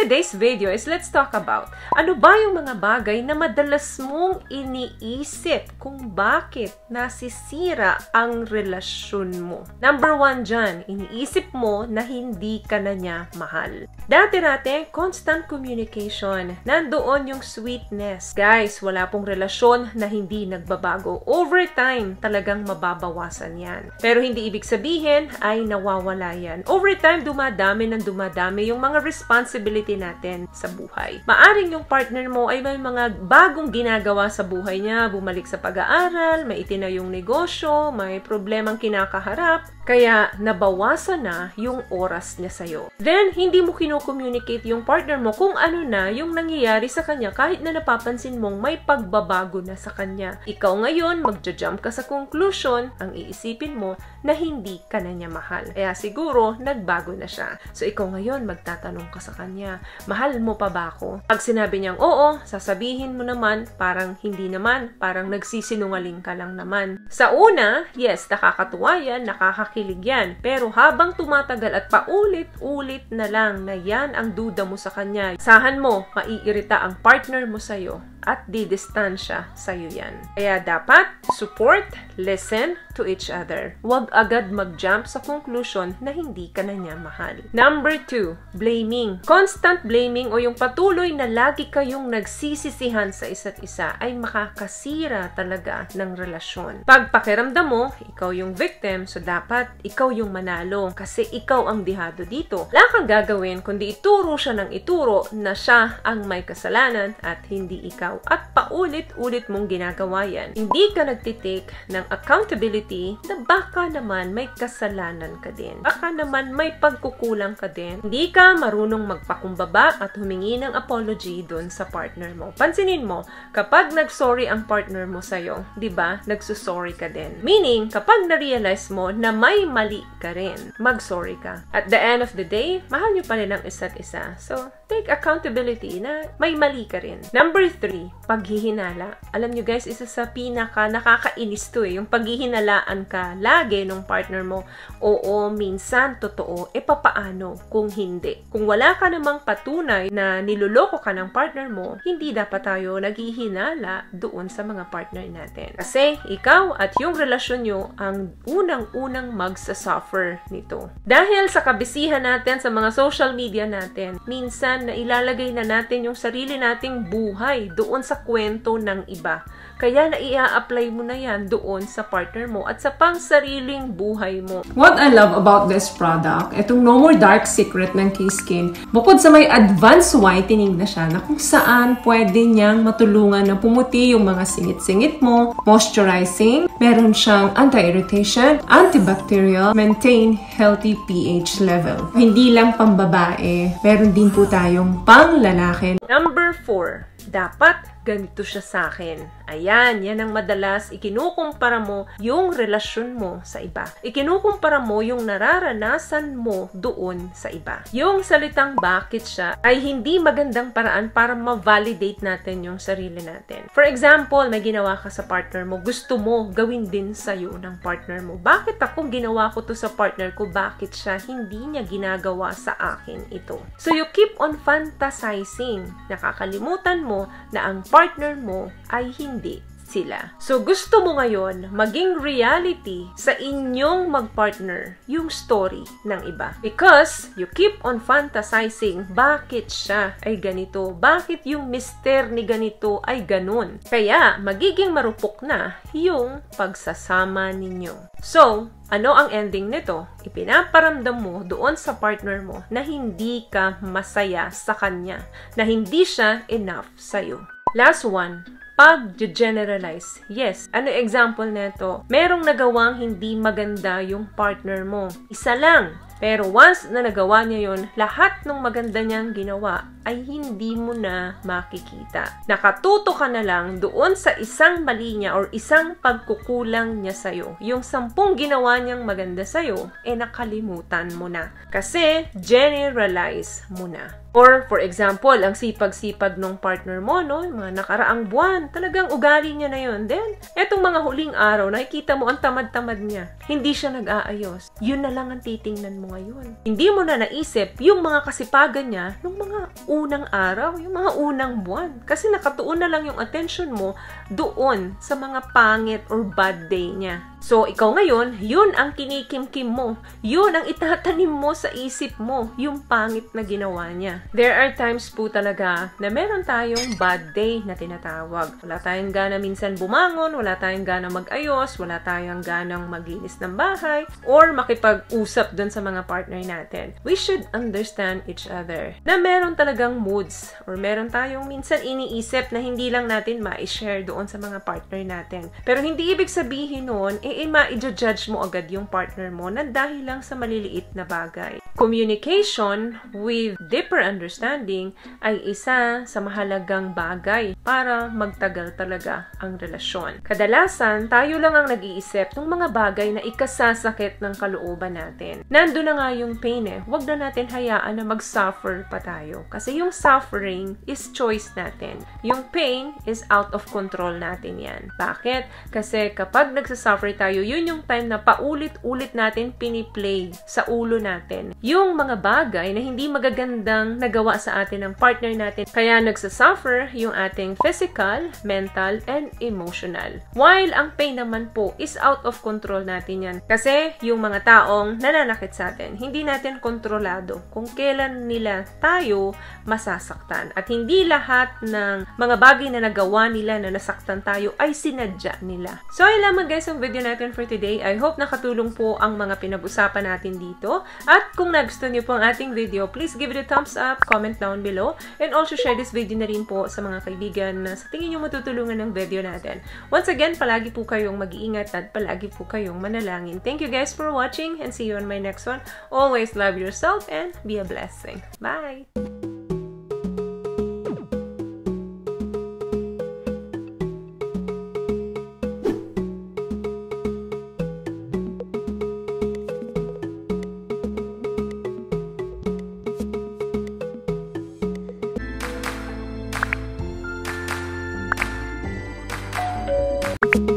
today's video is let's talk about ano ba yung mga bagay na madalas mong iniisip kung bakit nasisira ang relasyon mo. Number 1 dyan, iniisip mo na hindi ka na niya mahal. Dati-dati, constant communication. Nandoon yung sweetness. Guys, wala pong relasyon na hindi nagbabago. Over time, talagang mababawasan yan. Pero hindi ibig sabihin ay nawawala yan. Over time, dumadami yung mga responsibility natin sa buhay. Maaring yung partner mo ay may mga bagong ginagawa sa buhay niya, bumalik sa pag-aaral, may itinayong negosyo, may problemang kinakaharap, kaya nabawasan na yung oras niya sa'yo. Then, hindi mo kino-communicate yung partner mo kung ano na yung nangyayari sa kanya kahit na napapansin mong may pagbabago na sa kanya. Ikaw ngayon, magja-jump ka sa conclusion, ang iisipin mo na hindi ka na niya mahal. Kaya siguro, nagbago na siya. So, ikaw ngayon, magtatanong ka sa kanya, mahal mo pa ba ako? Pag sinabi niyang oo, sasabihin mo naman, parang hindi naman, parang nagsisinungaling ka lang naman. Sa una, yes, nakakatuwa yan, nakakakilig yan. Pero habang tumatagal at paulit-ulit na lang na yan ang duda mo sa kanya, sahan mo, maiirita ang partner mo sa'yo at didistansya sa'yo yan. Kaya dapat support, listen to each other. Huwag agad mag-jump sa conclusion na hindi ka na niya mahal. Number 2, blaming. Constant blaming o yung patuloy na lagi kayong nagsisisihan sa isa't isa ay makakasira talaga ng relasyon. Pag pakiramdam mo, ikaw yung victim, so dapat ikaw yung manalo kasi ikaw ang dihado dito. Wala kang gagawin kundi ituro siya ng ituro na siya ang may kasalanan at hindi ikaw. At paulit-ulit mong ginagawa yan. Hindi ka nagtitake ng accountability na baka naman may kasalanan ka din. Baka naman may pagkukulang ka din. Hindi ka marunong magpakumbaba at humingi ng apology dun sa partner mo. Pansinin mo, kapag nag-sorry ang partner mo sa'yo, di ba, nagsusorry ka din. Meaning, kapag na-realize mo na may mali ka rin, mag-sorry ka. At the end of the day, mahal nyo pa rin ang isa't isa. So, take accountability na may mali ka rin. Number 3, paghihinala. Alam nyo guys, isa sa pinaka nakakainis to yung paghihinalaan ka lagi nung partner mo. Oo, minsan, totoo. E papaano kung hindi? Kung wala ka namang patunay na niloloko ka ng partner mo, hindi dapat tayo naghihinala doon sa mga partner natin. Kasi ikaw at yung relasyon nyo ang unang-unang magsasuffer nito. Dahil sa kabisihan natin sa mga social media natin, minsan na ilalagay na natin yung sarili nating buhay doon sa kwento ng iba. Kaya na i-apply mo na yan doon sa partner mo at sa pang-sariling buhay mo. What I love about this product, itong No More Dark Secret ng K-Skin, bukod sa may advanced whitening na siya na kung saan pwede niyang matulungan na pumuti yung mga singit-singit mo, moisturizing, meron siyang anti-irritation, antibacterial, maintain healthy pH level. Hindi lang pambabae, meron din po tayong pang-lalaki. Number 4, dapat ganito siya sa akin. Ayan, yan ang madalas ikinukumpara mo yung relasyon mo sa iba. Ikinukumpara mo yung nararanasan mo doon sa iba. Yung salitang bakit siya ay hindi magandang paraan para ma-validate natin yung sarili natin. For example, may ginawa ka sa partner mo, gusto mo gawin din sa'yo ng partner mo. Bakit ako ginawa ko to sa partner ko? Bakit siya hindi niya ginagawa sa akin ito? So you keep on fantasizing. Nakakalimutan mo na ang partner mo ay hindi sila. So, gusto mo ngayon maging reality sa inyong magpartner yung story ng iba. Because you keep on fantasizing bakit siya ay ganito, bakit yung mister ni ganito ay ganun. Kaya, magiging marupok na yung pagsasama ninyo. So, ano ang ending nito? Ipinaparamdam mo doon sa partner mo na hindi ka masaya sa kanya, na hindi siya enough sa'yo. Last one, pag-generalize. Yes, ano example nito? Merong nagawang hindi maganda yung partner mo. Isa lang. Pero once na nagawa niya yun, lahat ng maganda niyang ginawa ay hindi mo na makikita. Nakatuto ka na lang doon sa isang mali niya or isang pagkukulang niya sa'yo. Yung 10 ginawa niyang maganda sa'yo, nakalimutan mo na. Kasi generalize mo na. Or, for example, ang sipag-sipag ng partner mo, no? Yung mga nakaraang buwan, talagang ugali niya na yun. Then, etong mga huling araw, nakikita mo ang tamad-tamad niya. Hindi siya nag-aayos. Yun na lang ang titingnan mo ngayon. Hindi mo na naisip yung mga kasipagan niya nung mga unang araw, yung mga unang buwan. Kasi nakatuon na lang yung attention mo doon sa mga pangit or bad day niya. So, ikaw ngayon, yun ang kinikimkim mo. Yun ang itatanim mo sa isip mo, yung pangit na ginawa niya. There are times po talaga na meron tayong bad day na tinatawag. Wala tayong gana minsan bumangon, wala tayong gana mag-ayos, wala tayong ganang maglinis ng bahay, or makipag-usap dun sa mga partner natin. We should understand each other. Na meron talagang moods, or meron tayong minsan iniisip na hindi lang natin ma-share doon sa mga partner natin. Pero hindi ibig sabihin nun, ma-judge mo agad yung partner mo na dahil lang sa maliliit na bagay. Communication with deeper understanding ay isa sa mahalagang bagay para magtagal talaga ang relasyon. Kadalasan, tayo lang ang nag-iisip ng mga bagay na ikasasakit ng kalooban natin. Nandun na nga yung pain eh. Huwag na natin hayaan na mag-suffer pa tayo. Kasi yung suffering is choice natin. Yung pain is out of control natin yan. Bakit? Kasi kapag nagsasuffer tayo, yun yung time na paulit-ulit natin piniplay sa ulo natin. Yung mga bagay na hindi magagandang nagawa sa atin ng partner natin. Kaya nagsasuffer yung ating physical, mental, and emotional. While ang pain naman po is out of control natin yan. Kasi yung mga taong nananakit sa atin, hindi natin kontrolado kung kailan nila tayo masasaktan. At hindi lahat ng mga bagay na nagawa nila na nasaktan tayo ay sinadya nila. So, ayun lamang guys ang video natin for today. I hope nakatulong po ang mga pinag-usapan natin dito. At kung nagustuhan niyo po ang ating video, please give it a thumbs up, comment down below, and also share this video na rin po sa mga kaibigan na sa tingin niyo matutulungan ng video natin. Once again, palagi po kayong mag-iingat at palagi po kayong manalangin. Thank you guys for watching and see you on my next one. Always love yourself and be a blessing. Bye! you.